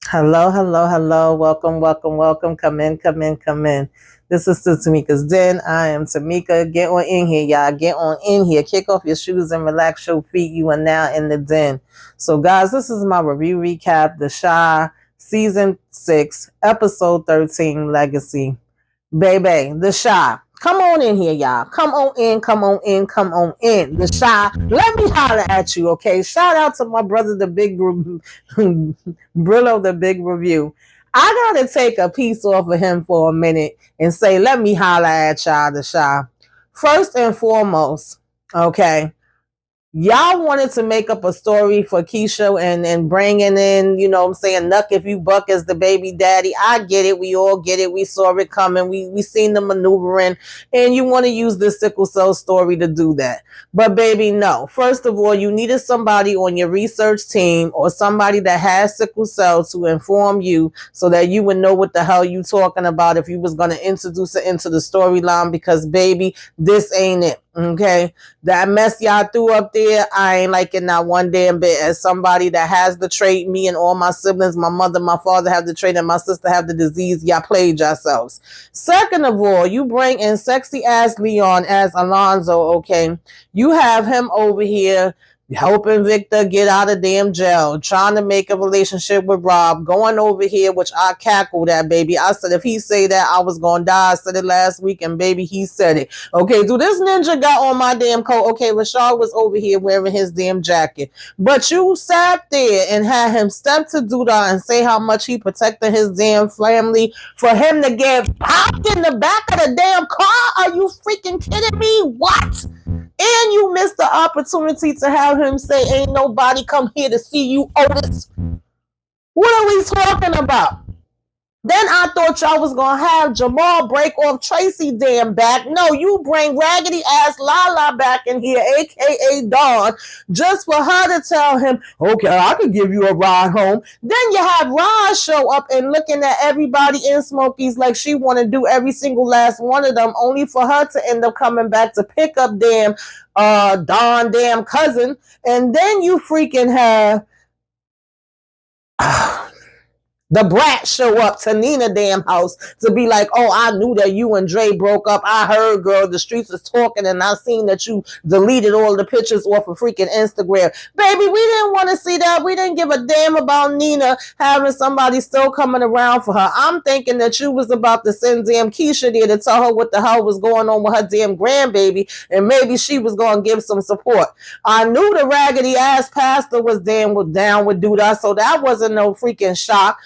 Hello, hello, hello. Welcome, welcome, welcome. Come in, come in, come in. This is to Tamika's Den. I am Tamika. Get on in here, y'all. Get on in here. Kick off your shoes and relax your feet. You are now in the den. So, guys, this is my review recap. The Shy, Season 6, Episode 13, Legacy. Baby, The Shy. Come on in here, y'all. Come on in, come on in, come on in. The Shy. Let me holler at you, okay? Shout out to my brother, the big Brillo, the big review. I gotta take a piece off of him for a minute and say, let me holler at y'all, The Shy. First and foremost, okay, y'all wanted to make up a story for Keisha and bringing in, you know what I'm saying, Nuck if you buck as the baby daddy. I get it. We all get it. We saw it coming. We seen the maneuvering, and you want to use the sickle cell story to do that. But baby, no. First of all, you needed somebody on your research team or somebody that has sickle cell to inform you so that you would know what the hell you talking about if you was going to introduce it into the storyline, because baby, this ain't it. Okay, that mess y'all threw up there, I ain't like it not one damn bit. As somebody that has the trait, me and all my siblings, my mother, my father have the trait, and my sister have the disease, y'all played yourselves. Second of all, you bring in sexy ass Leon as Alonzo, okay? You have him over here helping Victor get out of damn jail, trying to make a relationship with Rob, going over here, which I cackled at, baby. I said if he say that, I was gonna die. I said it last week, and baby, he said it. Okay, do this ninja got on my damn coat? Okay, Rashad was over here wearing his damn jacket, but you sat there and had him step to Duda and say how much he protected his damn family for him to get popped in the back of the damn car? Are you freaking kidding me? What? And you missed the opportunity to have him say, ain't nobody come here to see you, Otis. What are we talking about? Then I thought y'all was going to have Jamal break off Tracy damn back. No, you bring raggedy ass Lala back in here, a.k.a. Dawn, just for her to tell him, okay, I could give you a ride home. Then you have Raj show up and looking at everybody in Smokies like she want to do every single last one of them, only for her to end up coming back to pick up damn Dawn damn cousin. And then you freaking have the brat show up to Nina damn house to be like, oh, I knew that you and Dre broke up. I heard, girl, the streets is talking, and I seen that you deleted all the pictures off of freaking Instagram. Baby, we didn't want to see that. We didn't give a damn about Nina having somebody still coming around for her. I'm thinking that you was about to send damn Keisha there to tell her what the hell was going on with her damn grandbaby, and maybe she was going to give some support. I knew the raggedy ass pastor was down with Duda, so that wasn't no freaking shock.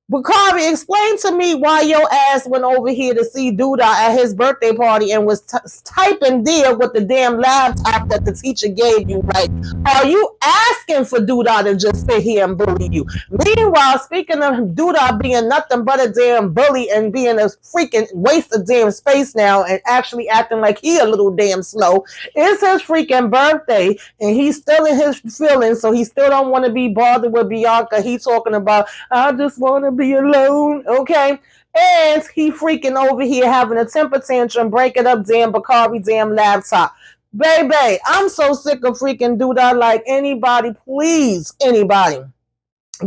But Carvey, explain to me why your ass went over here to see Duda at his birthday party and was typing there with the damn laptop that the teacher gave you. Like, are you asking for Duda to just sit here and bully you? Meanwhile, speaking of Duda being nothing but a damn bully and being a freaking waste of damn space now and actually acting like he a little damn slow, it's his freaking birthday and he's still in his feelings, so he still don't want to be bothered with Bianca. He talking about, I just want to be alone, okay? And he freaking over here having a temper tantrum, breaking up damn Bakari damn laptop. Baby, I'm so sick of freaking Duda. Like, anybody, please, anybody,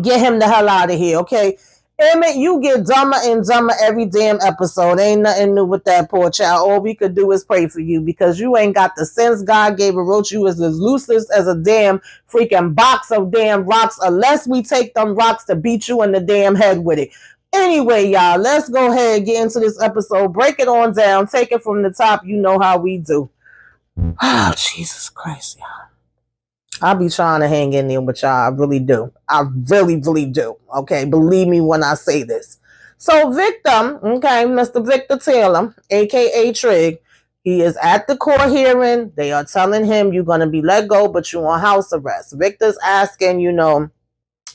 get him the hell out of here, okay? Emmett, you get dumber and dumber every damn episode. Ain't nothing new with that poor child. All we could do is pray for you because you ain't got the sense God gave. Wrote you as loose as a damn freaking box of damn rocks, unless we take them rocks to beat you in the damn head with it. Anyway, y'all, let's go ahead and get into this episode. Break it on down. Take it from the top. You know how we do. Oh, Jesus Christ, y'all. I'll be trying to hang in there with y'all. I really do. I really, really do. Okay, believe me when I say this. So Victor, okay, Mr. Victor Taylor, a.k.a. Trig, he is at the court hearing. They are telling him you're going to be let go, but you're on house arrest. Victor's asking,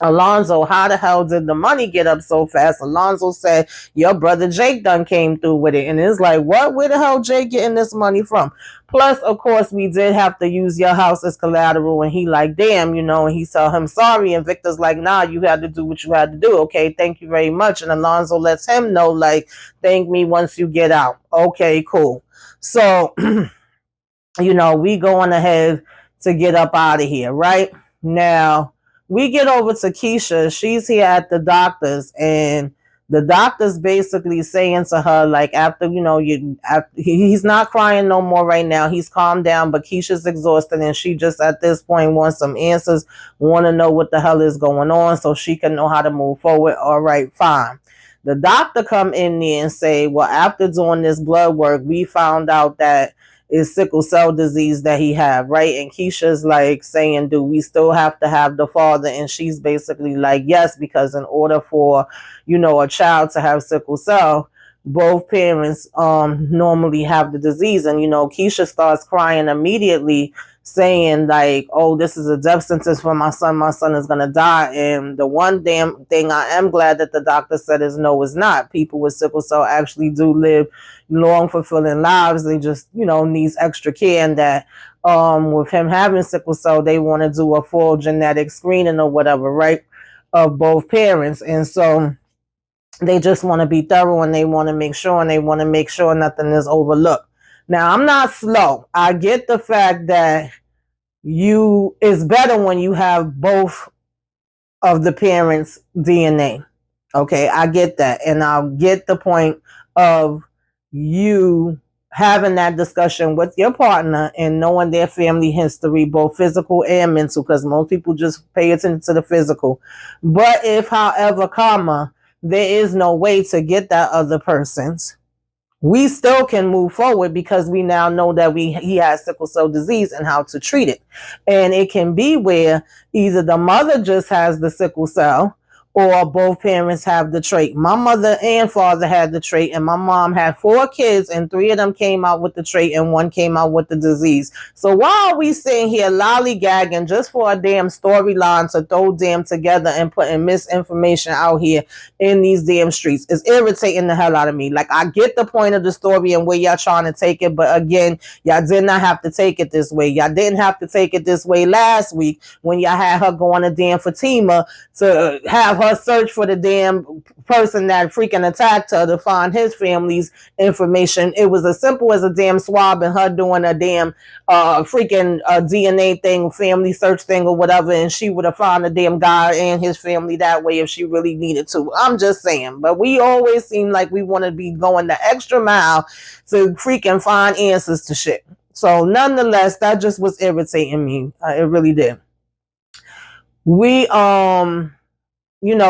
Alonzo, how the hell did the money get up so fast? Alonzo said, your brother Jake done came through with it. And it's like, what? Where the hell Jake getting this money from? Plus, of course, we did have to use your house as collateral. And he like, damn, and he tell him sorry. And Victor's like, nah, you had to do what you had to do. Okay, thank you very much. And Alonzo lets him know, like, thank me once you get out. Okay, cool. So, we going ahead to get up out of here, right? Now, we get over to Keisha. She's here at the doctor's, and the doctor's basically saying to her, like, after, he's not crying no more right now. He's calmed down, but Keisha's exhausted, and she just at this point wants some answers, want to know what the hell is going on so she can know how to move forward. All right, fine. The doctor come in there and say, well, after doing this blood work, we found out that it's sickle cell disease that he have, right? And Keisha's like saying, do we still have to have the father? And she's basically like, yes, because in order for, a child to have sickle cell, both parents normally have the disease. And, Keisha starts crying immediately, saying like, oh, this is a death sentence for my son. My son is going to die. And the one damn thing I am glad that the doctor said is no, it's not. People with sickle cell actually do live long, fulfilling lives. They just, needs extra care. And that with him having sickle cell, they want to do a full genetic screening or whatever, right, of both parents. And so they just want to be thorough, and they want to make sure, nothing is overlooked. Now, I'm not slow. I get the fact that it's better when you have both of the parents' DNA. Okay, I get that. And I'll get the point of you having that discussion with your partner and knowing their family history, both physical and mental, because most people just pay attention to the physical. But if, however, there is no way to get that other person's, we still can move forward because we now know that he has sickle cell disease and how to treat it. And it can be where either the mother just has the sickle cell or both parents have the trait. My mother and father had the trait, and my mom had 4 kids, and 3 of them came out with the trait and 1 came out with the disease. So why are we sitting here lollygagging just for a damn storyline to throw damn together and putting misinformation out here in these damn streets? It's irritating the hell out of me. Like, I get the point of the story and where y'all trying to take it, but again, y'all did not have to take it this way. Y'all didn't have to take it this way last week when y'all had her going to damn Fatima to have her search for the damn person that freaking attacked her to find his family's information. It was as simple as a damn swab and her doing a damn freaking DNA thing, family search thing or whatever, and she would have found the damn guy and his family that way if she really needed to. I'm just saying. But we always seem like we want to be going the extra mile to freaking find answers to shit. So nonetheless, that just was irritating me. It really did. We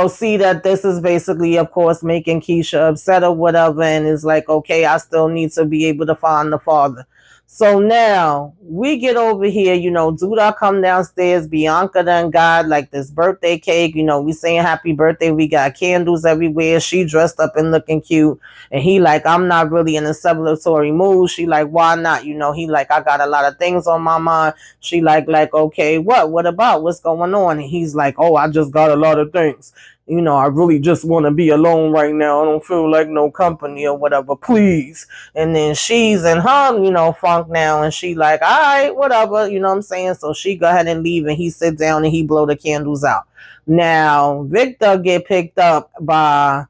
see that this is basically, of course, making Keisha upset or whatever, and is like, okay, I still need to be able to find the father. So now we get over here, Duda come downstairs, Bianca done got like this birthday cake, we saying happy birthday, we got candles everywhere, she dressed up and looking cute, and he like, I'm not really in a celebratory mood. She like, why not? He like, I got a lot of things on my mind. She like, okay, what about, what's going on? And he's like, oh, I just got a lot of things. I really just want to be alone right now. I don't feel like no company or whatever, please. And then she's in her, funk now, and she like, all right, whatever, what I'm saying? So she go ahead and leave, and he sit down and he blow the candles out. Now, Victor get picked up by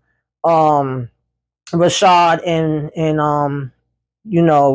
Rashad and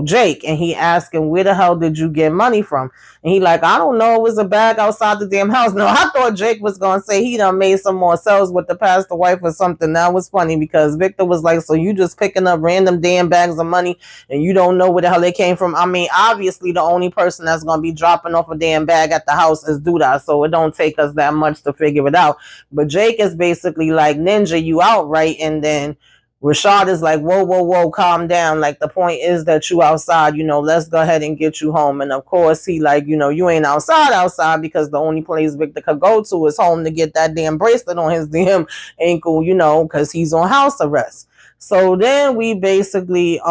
Jake, and he asking, where the hell did you get money from? And he like, I don't know, it was a bag outside the damn house. No, I thought Jake was gonna say he done made some more sales with the pastor wife or something. That was funny because Victor was like, so you just picking up random damn bags of money and you don't know where the hell they came from? I mean, obviously the only person that's gonna be dropping off a damn bag at the house is Duda, so it don't take us that much to figure it out. But Jake is basically like, Ninja, you out, right? And then Rashad is like, whoa, calm down. Like, the point is that you outside, let's go ahead and get you home. And of course, he like, you ain't outside because the only place Victor could go to is home to get that damn bracelet on his damn ankle, because he's on house arrest. So then we basically,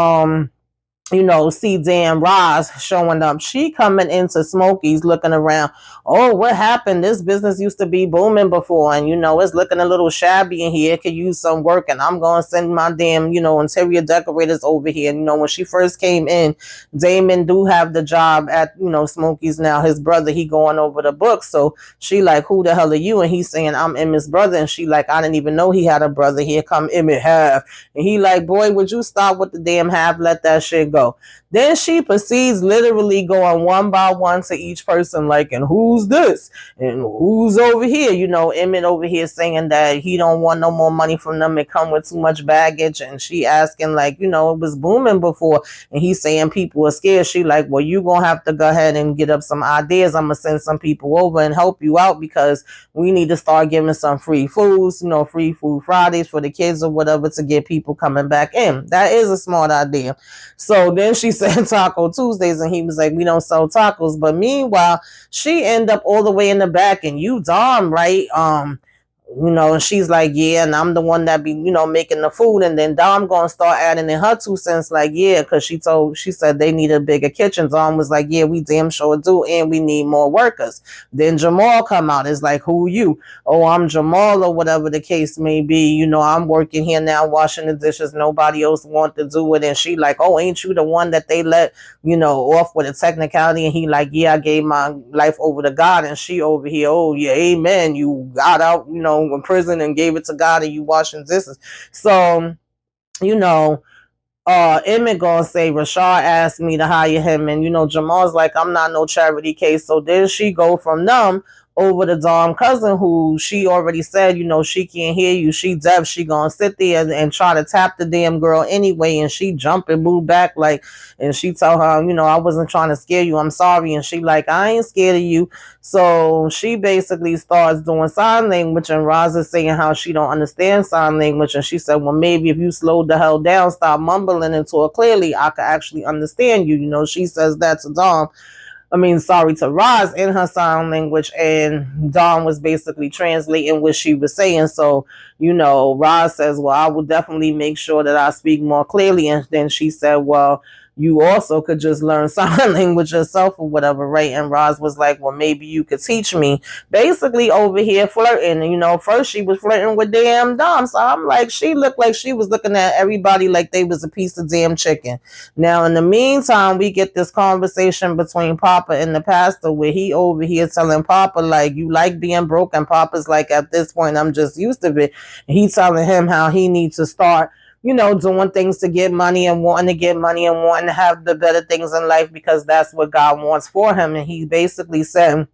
see damn Roz showing up. She coming into Smokey's looking around. Oh, what happened? This business used to be booming before, and it's looking a little shabby in here. It could use some work, and I'm going to send my damn, interior decorators over here. When she first came in, Damon do have the job at, Smokey's now. His brother, he going over the books. So she like, who the hell are you? And he's saying, I'm Emmett's brother. And she like, I didn't even know he had a brother. Here come Emmett Half. And he like, boy, would you stop with the damn half? Let that shit go. Then she proceeds literally going one by one to each person, like, and who's this? And who's over here? You know, Emmett over here saying that he don't want no more money from them. It come with too much baggage. And she asking, like, you know, it was booming before. And he's saying people are scared. She like, well, you gonna have to go ahead and get up some ideas. I'm gonna send some people over and help you out, because we need to start giving some free foods, you know, free food Fridays for the kids or whatever, to get people coming back in. That is a smart idea. So then she said Taco Tuesdays, and he was like, we don't sell tacos. But meanwhile, she end up all the way in the back, and you Dom, right? You know, and she's like, yeah, and I'm the one that be, you know, making the food. And then Dom gonna start adding in her 2 cents, like, yeah, because she said they need a bigger kitchen. Dom was like, yeah, we damn sure do, and we need more workers. Then Jamal come out, is like, who you? Oh, I'm Jamal, or whatever the case may be. You know, I'm working here now, washing the dishes. Nobody else want to do it. And she like, oh, ain't you the one that they let, you know, off with a technicality? And he like, yeah, I gave my life over to God. And she over here, oh yeah, amen, you got out, you know, in prison and gave it to God, and you washing dishes. So, you know, Emmett gonna say Rashard asked me to hire him, and you know, Jamal's like, I'm not no charity case. So then she go from them over to Dom cousin, who she already said, you know, she can't hear you, she deaf, she gonna sit there and try to tap the damn girl anyway. And she jump and move back, like, and she tell her, you know, I wasn't trying to scare you, I'm sorry. And she like, I ain't scared of you. So she basically starts doing sign language, and Roz is saying how she don't understand sign language. And she said, well, maybe if you slowed the hell down, stop mumbling and talk clearly, I could actually understand you. You know, she says that to Dom. To Roz in her sign language, and Dawn was basically translating what she was saying. So, you know, Roz says, well, I will definitely make sure that I speak more clearly. And then she said, well, you also could just learn sign language yourself or whatever, right? And Roz was like, well, maybe you could teach me. Basically over here flirting. And, you know, first she was flirting with damn Dom. So I'm like, she looked like she was looking at everybody like they was a piece of damn chicken. Now, in the meantime, we get this conversation between Papa and the pastor, where he over here telling Papa, like, you like being broke? And Papa's like, at this point, I'm just used to it. And he's telling him how he needs to start, you know, doing things to get money, and wanting to get money, and wanting to have the better things in life, because that's what God wants for him. And he basically said,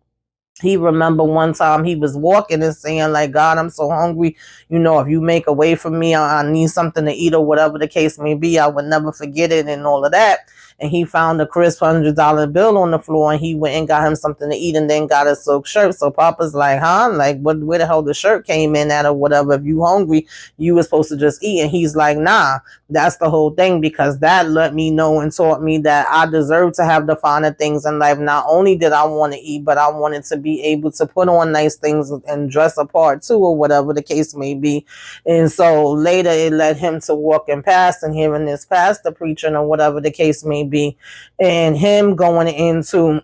he remember one time he was walking and saying, like, God, I'm so hungry. You know, if you make a way for me, I need something to eat, or whatever the case may be. I would never forget it, and all of that. And he found a crisp $100 bill on the floor, and he went and got him something to eat, and then got a silk shirt. So Papa's like, huh? Like, where the hell the shirt came in at, or whatever? If you hungry, you were supposed to just eat. And he's like, nah, that's the whole thing, because that let me know and taught me that I deserve to have the finer things in life. Not only did I want to eat, but I wanted to be able to put on nice things and dress apart too, or whatever the case may be. And so later it led him to walking past and hearing this pastor preaching, or whatever the case may be, and him going into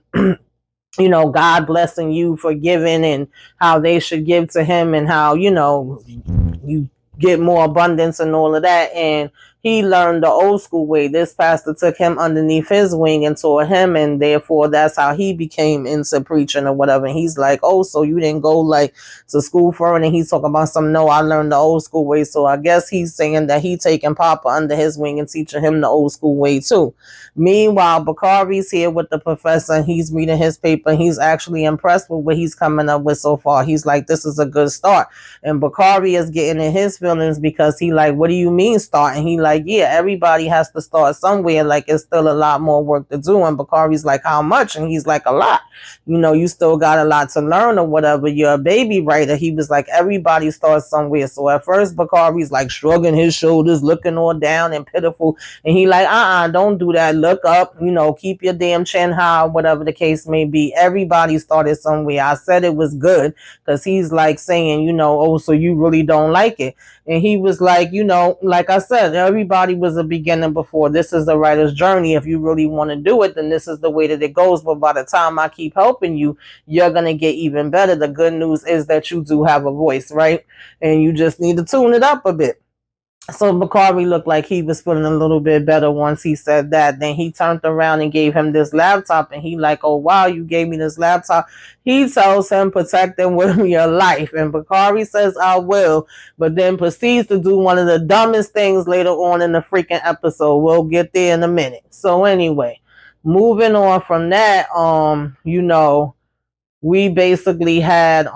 you know, God blessing you for giving, and how they should give to him, and how, you know, you get more abundance and all of that. And he learned the old school way. This pastor took him underneath his wing and taught him, and therefore that's how he became into preaching or whatever. And he's like, oh, so you didn't go like to school for it? And he's talking about some, no, I learned the old school way. So I guess he's saying that he taking Papa under his wing and teaching him the old school way too. Meanwhile, Bakari's here with the professor, and he's reading his paper, and he's actually impressed with what he's coming up with so far. He's like, this is a good start. And Bakari is getting in his feelings, because he like, what do you mean start? And he like, yeah, everybody has to start somewhere. Like, it's still a lot more work to do. And Bakari's like, how much? And he's like, a lot. You know, you still got a lot to learn, or whatever. You're a baby writer. He was like, everybody starts somewhere. So at first, Bakari's like shrugging his shoulders, looking all down and pitiful. And he like, don't do that. Look up, you know, keep your damn chin high, whatever the case may be. Everybody started somewhere. I said it was good, because he's like saying, you know, oh, so you really don't like it. And he was like, you know, like I said, everybody was a beginning before. This is the writer's journey. If you really want to do it, then this is the way that it goes. But by the time I keep helping you, you're going to get even better. The good news is that you do have a voice, right? And you just need to tune it up a bit. So Bakari looked like he was feeling a little bit better once he said that. Then he turned around and gave him this laptop, and he like, oh wow, you gave me this laptop. He tells him, protect him with your life. And Bakari says, I will, but then proceeds to do one of the dumbest things later on in the freaking episode. We'll get there in a minute. So anyway, moving on from that, we basically had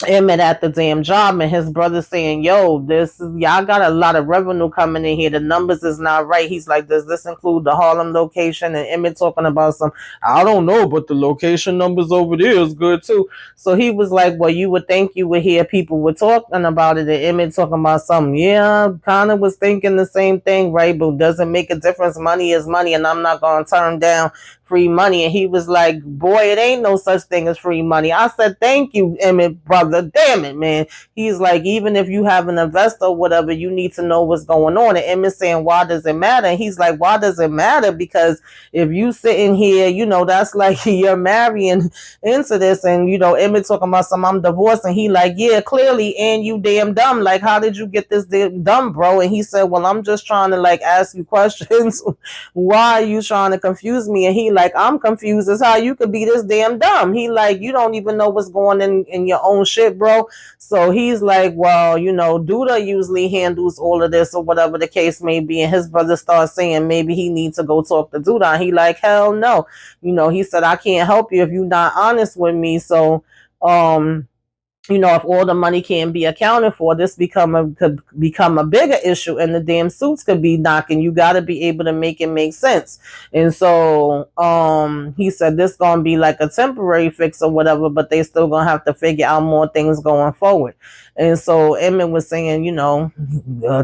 Emmett at the damn job, and his brother saying, yo, this is, y'all got a lot of revenue coming in here, the numbers is not right. He's like, does this include the Harlem location? And Emmett talking about some, I don't know, but the location numbers over there is good too. So he was like, well, you would think you would hear people were talking about it, and Emmett talking about something. Yeah, kind of was thinking the same thing, right? But doesn't make a difference. Money is money, and I'm not gonna turn down free money. And he was like, boy, it ain't no such thing as free money. I said, thank you, Emmett, brother. Damn it, man. He's like, even if you have an investor or whatever, you need to know what's going on. And Emmett's saying, why does it matter? And he's like, why does it matter? Because if you sitting here, that's like you're marrying into this. And, Emmett talking about some, I'm divorced. And he like, yeah, clearly. And you damn dumb. Like, how did you get this damn dumb, bro? And he said, well, I'm just trying to like ask you questions. Why are you trying to confuse me? And he like, I'm confused as how you could be this damn dumb. He like, you don't even know what's going in your own shit, bro. So he's like, well, Duda usually handles all of this or whatever the case may be. And his brother starts saying maybe he needs to go talk to Duda. And he like, hell no. He said, I can't help you if you're not honest with me. So if all the money can be accounted for, this could become a bigger issue, and the damn suits could be knocking. You got to be able to make it make sense. And so he said this gonna be like a temporary fix or whatever, but they still gonna have to figure out more things going forward. And so Emmett was saying,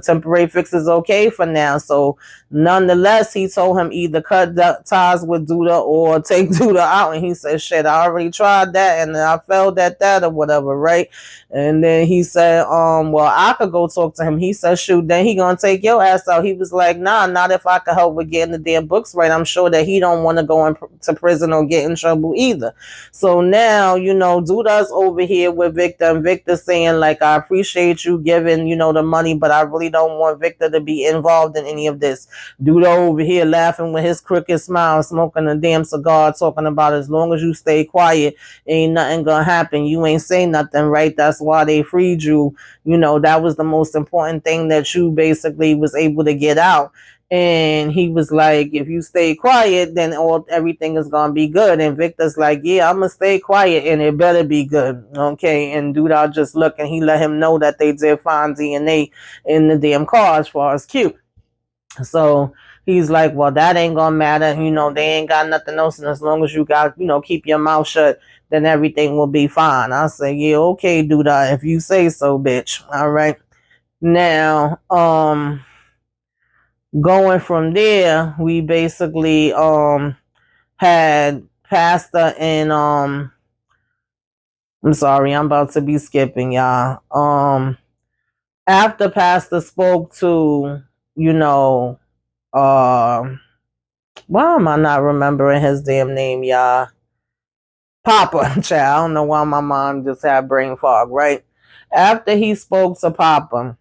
temporary fix is okay for now. So nonetheless, he told him either cut ties with Duda or take Duda out. And he said, shit, I already tried that and I failed at that or whatever, right? And then he said, well, I could go talk to him. He said, shoot, then he gonna take your ass out. He was like, nah, not if I could help with getting the damn books right. I'm sure that he don't want to go to prison or get in trouble either. So now, Duda's over here with Victor, and Victor saying like, I appreciate you giving, the money, but I really don't want Victor to be involved in any of this. Dude over here laughing with his crooked smile, smoking a damn cigar, talking about as long as you stay quiet, ain't nothing gonna happen. You ain't say nothing, right? That's why they freed you. That was the most important thing that you basically was able to get out. And he was like, if you stay quiet, then everything is gonna be good. And Victor's like, yeah, I'm gonna stay quiet and it better be good. Okay. And dude, I'll just look, and he let him know that they did find DNA in the damn car as far as Q. So he's like, well, that ain't gonna matter. They ain't got nothing else. And as long as you got, keep your mouth shut, then everything will be fine. I say, yeah, okay, dude, if you say so, bitch. All right. Now, going from there, we basically had Pastor and I'm sorry, I'm about to be skipping y'all. After Pastor spoke to, why am I not remembering his damn name, y'all? Papa, child. I don't know why my mom just had brain fog, right? After he spoke to Papa,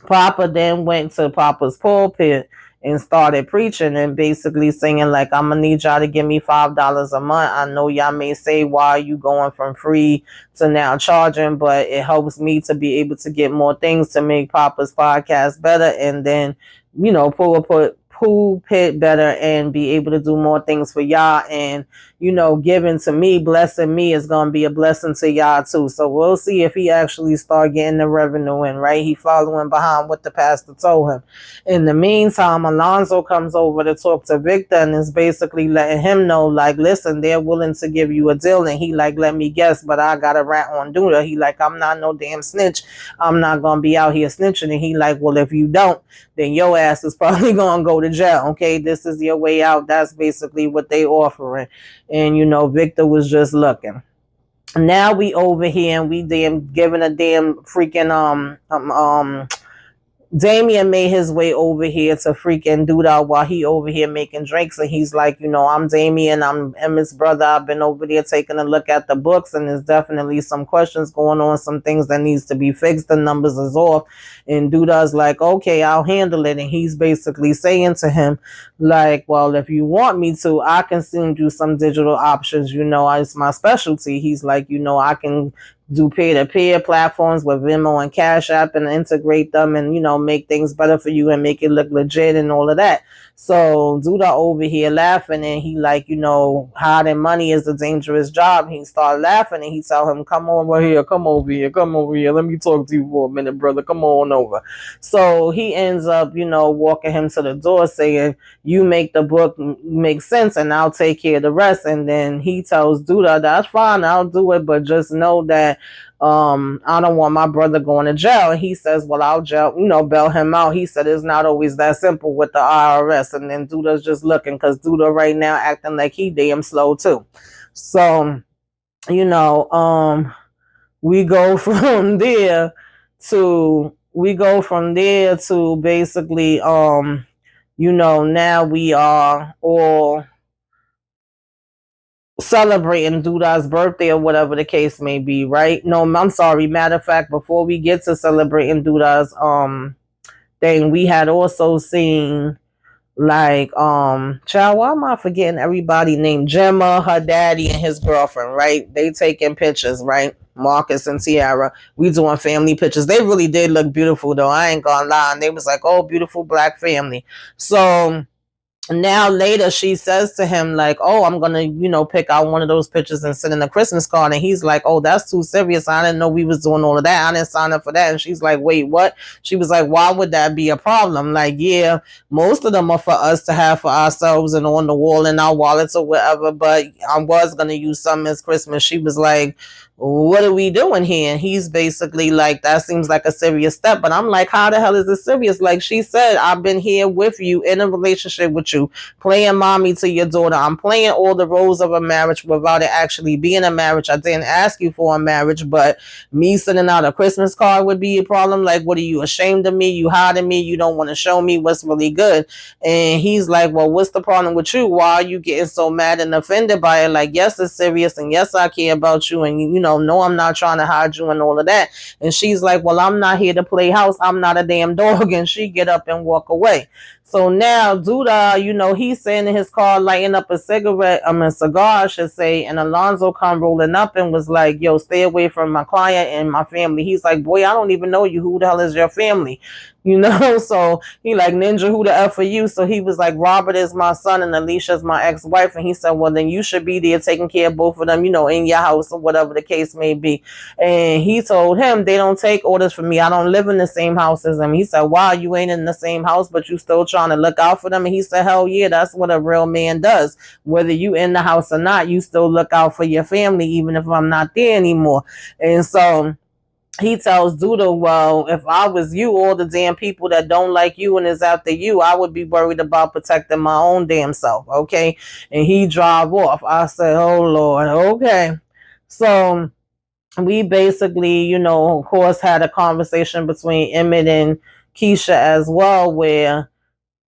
Papa then went to Papa's pulpit and started preaching and basically saying like, I'm gonna need y'all to give me $5 a month. I know y'all may say, why are you going from free to now charging, but it helps me to be able to get more things to make Papa's podcast better, and then pulpit better and be able to do more things for y'all. And giving to me, blessing me is going to be a blessing to y'all too. So we'll see if he actually start getting the revenue in, right? He following behind what the pastor told him. In the meantime, Alonzo comes over to talk to Victor and is basically letting him know like, listen, they're willing to give you a deal. And he like, let me guess, but I got a rat on Duda. He like, I'm not no damn snitch. I'm not going to be out here snitching. And he like, well, if you don't, then your ass is probably going to go to jail. Okay, this is your way out. That's basically what they offering. And Victor was just looking. Now we over here and we damn giving a damn freaking Damien made his way over here to freaking Duda while he over here making drinks, and he's like, I'm Damien, I'm Emmett's brother. I've been over there taking a look at the books, and there's definitely some questions going on, some things that needs to be fixed. The numbers is off, and Duda's like, okay, I'll handle it, and he's basically saying to him, like, well, if you want me to, I can send you some digital options. It's my specialty. He's like, I can do peer-to-peer platforms with Venmo and Cash App and integrate them and, make things better for you and make it look legit and all of that. So Duda over here laughing, and he like, hiding money is a dangerous job. He started laughing, and he tell him, come over here, come over here, come over here. Let me talk to you for a minute, brother. Come on over. So he ends up, walking him to the door saying, you make the book make sense and I'll take care of the rest. And then he tells Duda, that's fine, I'll do it, but just know that I don't want my brother going to jail. And he says, well, I'll bail him out. He said it's not always that simple with the IRS. And then Duda's just looking, because Duda right now acting like he damn slow too. So, we go from there to basically now we are all celebrating Duda's birthday or whatever the case may be, right? No, I'm sorry. Matter of fact, before we get to celebrating Duda's thing, we had also seen like child, why am I forgetting everybody named Gemma, her daddy, and his girlfriend, right? They taking pictures, right? Marcus and Tiara, we doing family pictures. They really did look beautiful though, I ain't gonna lie. And they was like, oh, beautiful black family. So now later she says to him like, oh, I'm gonna pick out one of those pictures and send in a Christmas card. And he's like, oh, that's too serious, I didn't know we was doing all of that, I didn't sign up for that. And she's like, wait, what? She was like, why would that be a problem? Like, yeah, most of them are for us to have for ourselves and on the wall in our wallets or whatever, but I was gonna use some as Christmas. She was like, what are we doing here? And he's basically like, that seems like a serious step. But I'm like, how the hell is it serious? Like she said, I've been here with you in a relationship with you, playing mommy to your daughter. I'm playing all the roles of a marriage without it actually being a marriage. I didn't ask you for a marriage, but me sending out a Christmas card would be a problem. Like, what are you, ashamed of me? You hiding me? You don't want to show me what's really good? And he's like, well, what's the problem with you? Why are you getting so mad and offended by it? Like, yes, it's serious, and yes, I care about you, and no, I'm not trying to hide you and all of that. And she's like, well, I'm not here to play house, I'm not a damn dog. And she get up and walk away. So now Duda, he's sitting in his car lighting up a cigar, I should say, and Alonzo come rolling up and was like, yo, stay away from my client and my family. He's like, boy, I don't even know you. Who the hell is your family? So he like, ninja, who the F are you? So he was like, Robert is my son and Alicia's my ex-wife. And he said, well, then you should be there taking care of both of them, in your house or whatever the case may be. And he told him, they don't take orders from me. I don't live in the same house as them. He said, wow, you ain't in the same house, but you still trying to look out for them? And he said, hell yeah, that's what a real man does. Whether you in the house or not, you still look out for your family, even if I'm not there anymore. And so he tells Duda, well, if I was you, all the damn people that don't like you and is after you, I would be worried about protecting my own damn self, okay? And he drive off. I said, oh, Lord, okay. So we basically, of course, had a conversation between Emmett and Keisha as well, where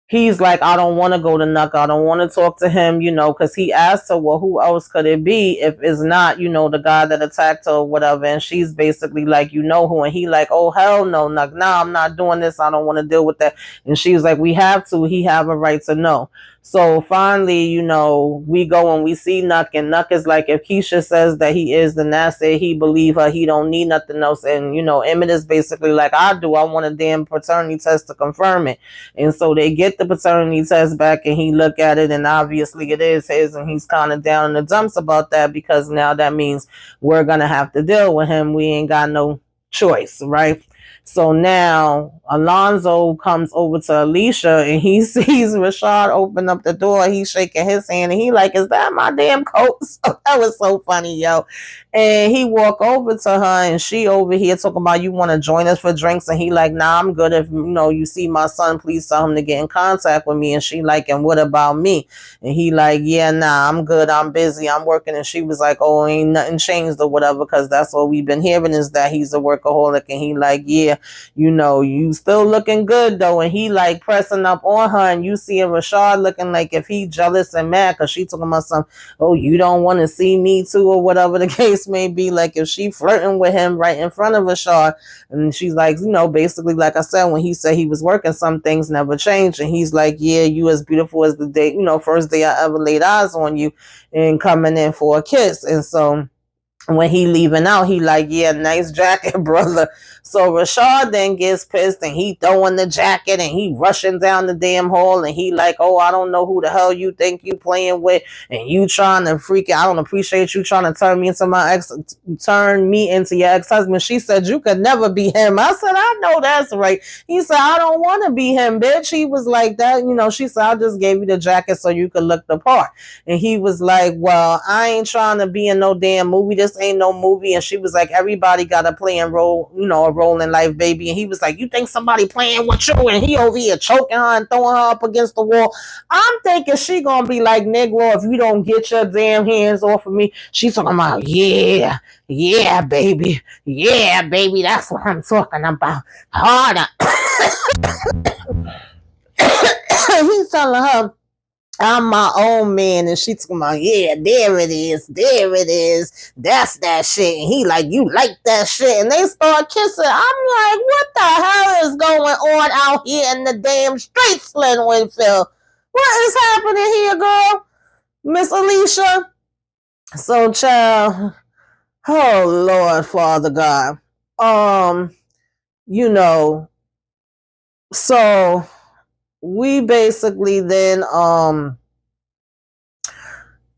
he's like, I don't want to go to Nuck. I don't want to talk to him, because he asked her, well, who else could it be if it's not, the guy that attacked her or whatever. And she's basically like, you know who? And he like, oh, hell no, Nuck. Nah, I'm not doing this. I don't want to deal with that. And she's like, we have to. He have a right to know. So finally, we go and we see Nuck, and Nuck is like, if Keisha says that he is, then that's it. He believe her. He don't need nothing else. And, Emmett is basically like, I do. I want a damn paternity test to confirm it. And so they get the paternity test back, and he look at it, and obviously it is his, and he's kind of down in the dumps about that, because now that means we're going to have to deal with him. We ain't got no choice, right? So now Alonzo comes over to Alicia, and he sees Rashad open up the door. He's shaking his hand, and he like, is that my damn coat? So that was so funny, yo. And he walk over to her, and she over here talking about, you want to join us for drinks? And he like, nah, I'm good. If you see my son, please tell him to get in contact with me. And she like, and what about me? And he like, yeah, nah, I'm good. I'm busy. I'm working. And she was like, oh, ain't nothing changed or whatever, because that's what we've been hearing, is that he's a workaholic. And he like, yeah, there. You know, you still looking good though. And he like pressing up on her, and you seeing Rashad looking like if he jealous and mad because she talking about some, oh, you don't want to see me too, or whatever the case may be. Like if she flirting with him right in front of Rashad, and she's like, you know, basically, like I said, when he said he was working, some things never change. And he's like, yeah, you as beautiful as the day, you know, first day I ever laid eyes on you, and coming in for a kiss. And so when he leaving out, he like, yeah, nice jacket, brother. So Rashad then gets pissed, and he throwing the jacket, and he rushing down the damn hall, and he like, oh, I don't know who the hell you think you playing with, and you trying to freak out. I don't appreciate you trying to turn me into your ex-husband. She said, you could never be him. I said, I know that's right. He said, I don't want to be him, bitch. He was like that, you know. She said, I just gave you the jacket so you could look the part. And he was like, well, I ain't trying to be in no damn movie. This ain't no movie. And she was like, everybody got to play and role, you know, a role in life, baby. And he was like, you think somebody playing with you? And he over here choking her and throwing her up against the wall. I'm thinking she gonna be like, Negro, if you don't get your damn hands off of me. She's talking about, yeah, baby. Yeah, baby. That's what I'm talking about. Harder. He's telling her, I'm my own man. And she talking about, yeah, there it is. That's that shit. And he like, you like that shit. And they start kissing. I'm like, what the hell is going on out here in the damn streets, Lynn Winfield? What is happening here, girl? Miss Alicia? So, child, oh, Lord, Father God. You know, so we basically then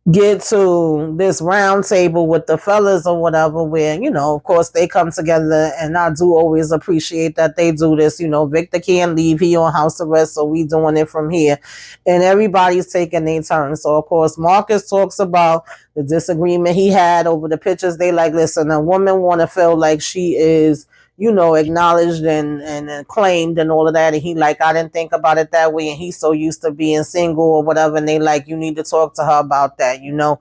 get to this round table with the fellas or whatever, where, you know, of course they come together, and I do always appreciate that they do this. You know, Victor can't leave, he on house arrest, so we doing it from here, and everybody's taking their turn. So of course Marcus talks about the disagreement he had over the pictures. They like, listen, a woman want to feel like she is, you know, acknowledged and claimed and all of that. And he like, I didn't think about it that way. And he's so used to being single or whatever. And they like, you need to talk to her about that, you know.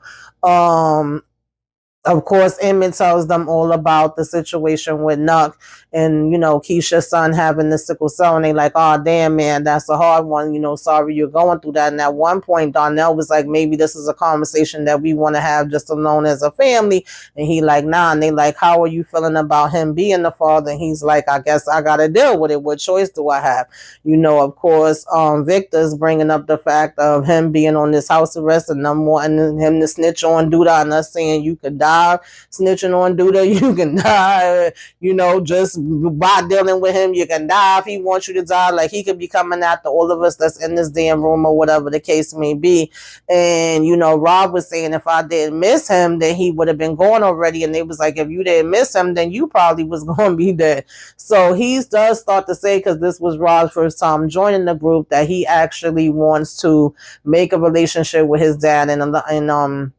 Of course, Emmett tells them all about the situation with Nuck and, you know, Keisha's son having the sickle cell. And they like, oh, damn, man, that's a hard one. You know, sorry you're going through that. And at one point, Darnell was like, maybe this is a conversation that we want to have just alone as a family. And he like, nah. And they like, how are you feeling about him being the father? And he's like, I guess I got to deal with it. What choice do I have? You know, of course, Victor's bringing up the fact of him being on this house arrest and them wanting him to snitch on Duda, and us saying you could die snitching on Duda, you can die, you know, just by dealing with him, you can die if he wants you to die. Like, he could be coming after all of us that's in this damn room or whatever the case may be. And, you know, Rob was saying if I didn't miss him, then he would have been gone already. And they was like, if you didn't miss him, then you probably was going to be dead. So he does start to say, because this was Rob's first time joining the group, that he actually wants to make a relationship with his dad. And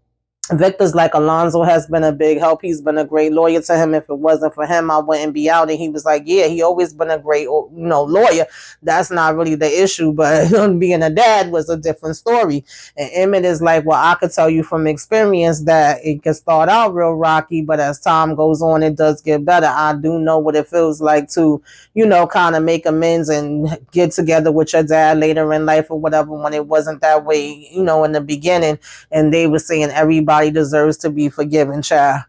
Victor's like, Alonzo has been a big help. He's been a great lawyer to him. If it wasn't for him, I wouldn't be out. And he was like, yeah, he always been a great, you know, lawyer. That's not really the issue, but being a dad was a different story. And Emmett is like, well, I could tell you from experience that it can start out real rocky, but as time goes on, it does get better. I do know what it feels like to, you know, kind of make amends and get together with your dad later in life or whatever, when it wasn't that way, you know, in the beginning. And they were saying everybody deserves to be forgiven, child.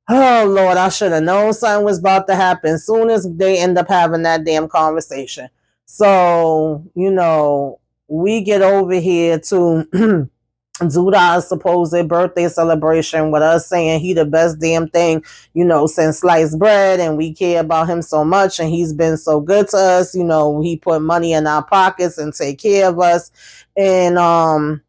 Oh, Lord, I should have known something was about to happen soon as they end up having that damn conversation. So, you know, we get over here to Duda's supposed birthday celebration with us saying he the best damn thing, you know, since sliced bread, and we care about him so much, and he's been so good to us. You know, he put money in our pockets and take care of us. And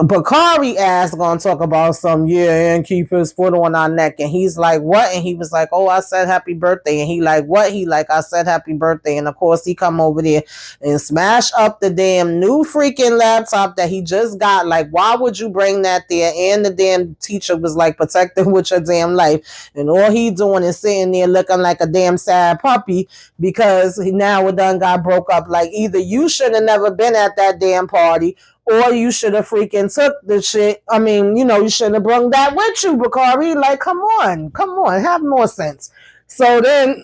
Bakari ass gonna talk about some, yeah, and keep his foot on our neck. And he's like, what? And he was like, oh, I said happy birthday. And he like, what? He like, I said happy birthday. And of course he come over there and smash up the damn new freaking laptop that he just got. Like, why would you bring that there? And the damn teacher was like, protecting with your damn life. And all he doing is sitting there looking like a damn sad puppy, because now it done got broke up. Like, either you should have never been at that damn party, or you should have freaking took the shit. I mean, you know, you shouldn't have brung that with you, Bakari. Like, come on, have more sense. So then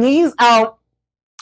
he's out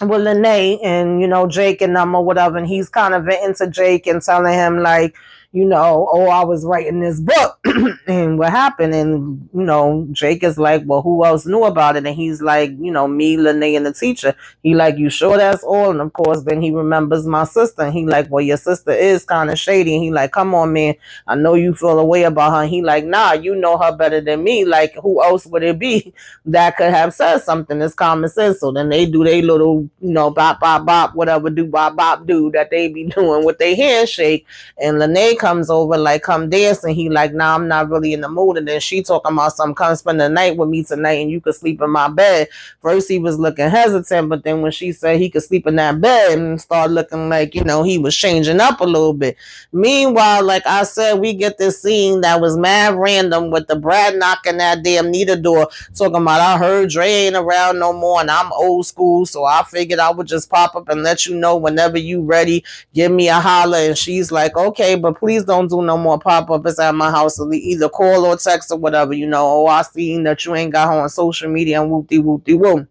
with Lene and, Jake and them or whatever, and he's kind of venting to Jake and telling him like, oh, I was writing this book and what happened. And, Jake is like, well, who else knew about it? And he's like, me, Lene, and the teacher. He like, you sure that's all? And of course, then he remembers my sister. And he like, well, your sister is kind of shady. And he like, come on, man. I know you feel a way about her. And he like, nah, you know her better than me. Like, who else would it be that could have said something that's common sense? So then they do their little, bop, bop, bop, whatever do, bop, bop, do that they be doing with their handshake. And Lene comes over like, come dance. And he like, nah, I'm not really in the mood. And then she talking about some, come spend the night with me tonight and you could sleep in my bed. First he was looking hesitant, but then when she said he could sleep in that bed and started looking like, he was changing up a little bit. Meanwhile, like I said, we get this scene that was mad random with the Brad knocking that damn Nita door, talking about, I heard Dre ain't around no more and I'm old school, so I figured I would just pop up and let you know whenever you ready, give me a holler. And she's like, okay, but please don't do no more pop-ups at my house. Either call or text or whatever, oh, I seen that you ain't got her on social media and whoop-de-whoop-de-whoop.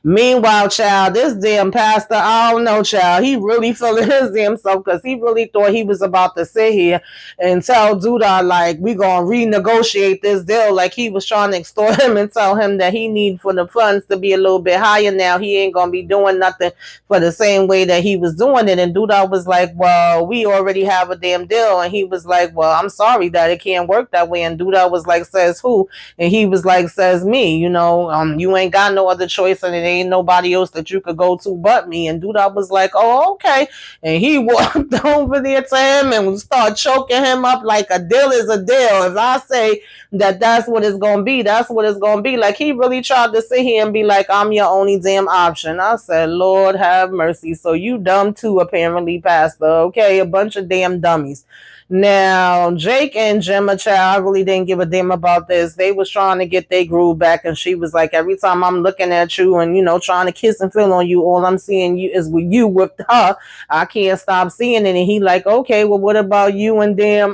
Meanwhile, child, this damn pastor, I don't know, child, he really feeling his damn self because he really thought he was about to sit here and tell Duda, like, we gonna renegotiate this deal. Like he was trying to extort him and tell him that he need for the funds to be a little bit higher now. He ain't gonna be doing nothing for the same way that he was doing it. And Duda was like, well, we already have a damn deal. And he was like, well, I'm sorry that it can't work that way. And Duda was like, says who? And he was like, says me, you ain't got no other choice and it ain't nobody else that you could go to but me. And Duda was like, oh, okay. And he walked over there to him and started choking him up like a deal is a deal. If I say that that's what it's going to be, that's what it's going to be. Like he really tried to sit here and be like, I'm your only damn option. I said, Lord have mercy. So you dumb too, apparently, Pastor. Okay, a bunch of damn dummies. Now, Jake and Gemma, child, I really didn't give a damn about this. They was trying to get their groove back, and she was like, every time I'm looking at you and, trying to kiss and feel on you, all I'm seeing you is with you with her. I can't stop seeing it. And he like, okay, well, what about you and damn,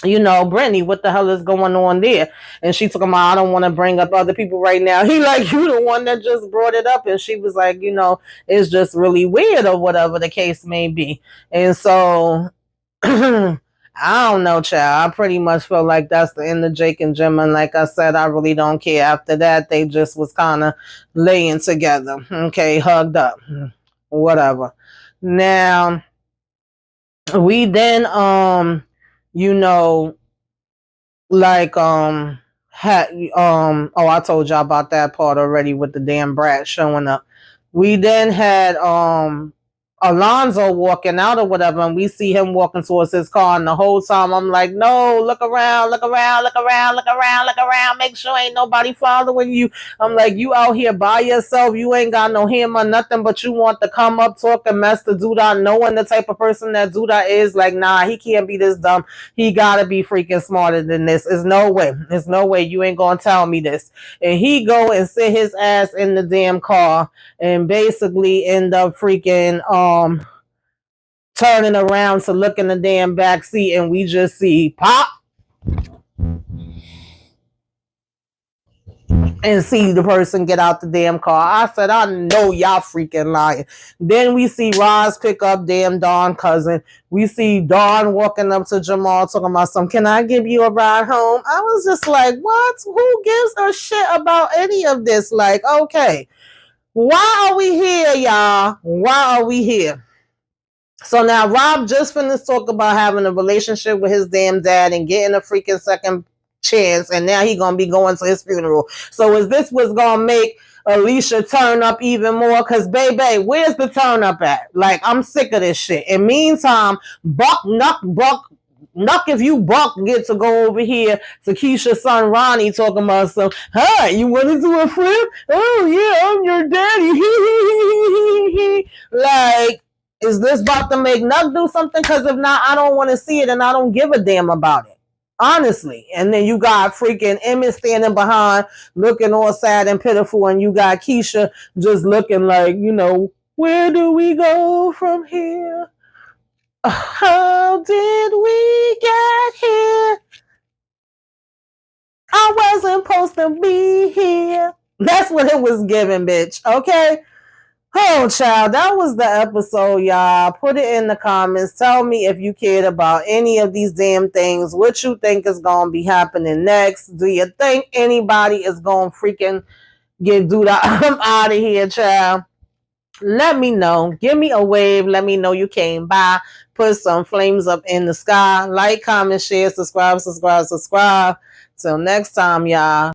Brittany, what the hell is going on there? And she took him out, I don't want to bring up other people right now. He like, you the one that just brought it up. And she was like, it's just really weird or whatever the case may be. And so I don't know, child. I pretty much feel like that's the end of Jake and Jim. And like I said, I really don't care. After that, they just was kind of laying together. Okay, hugged up. Whatever. Now, we then, had, oh, I told y'all about that part already with the damn brat showing up. We then had, Alonzo walking out or whatever, and we see him walking towards his car, and the whole time I'm like, no, look around, look around, look around, look around, look around, make sure ain't nobody following you. I'm like, you out here by yourself, you ain't got no him or nothing, but you want to come up, talk, and mess to Duda, knowing the type of person that Duda is. Like, nah, he can't be this dumb. He gotta be freaking smarter than this. There's no way you ain't gonna tell me this. And he go and sit his ass in the damn car and basically end up freaking turning around to look in the damn back seat, and we just see pop and see the person get out the damn car. I said, I know y'all freaking lying. Then we see Roz pick up damn Dawn cousin. We see Dawn walking up to Jamal talking about some, can I give you a ride home? I was just like, what? Who gives a shit about any of this? Like, okay, why are we here, y'all? Why are we here? So now Rob just finished talk about having a relationship with his damn dad and getting a freaking second chance, and now he gonna be going to his funeral. So is this what's gonna make Alicia turn up even more? Because baby, where's the turn up at? Like, I'm sick of this shit. In meantime, Buck if you buck get to go over here to Keisha's son Ronnie talking about some, hi, you want to do a flip? Oh yeah, I'm your daddy. Like, is this about to make Nuck do something? Because if not, I don't want to see it and I don't give a damn about it. Honestly. And then you got freaking Emmett standing behind looking all sad and pitiful, and you got Keisha just looking like, where do we go from here? How did we get here? I wasn't supposed to be here. That's what it was giving, bitch. Okay? Oh, child, that was the episode, y'all. Put it in the comments. Tell me if you cared about any of these damn things. What you think is going to be happening next. Do you think anybody is going to freaking get dude I'm out of here, child? Let me know. Give me a wave. Let me know you came by. Put some flames up in the sky. Like, comment, share, subscribe. Till next time, y'all.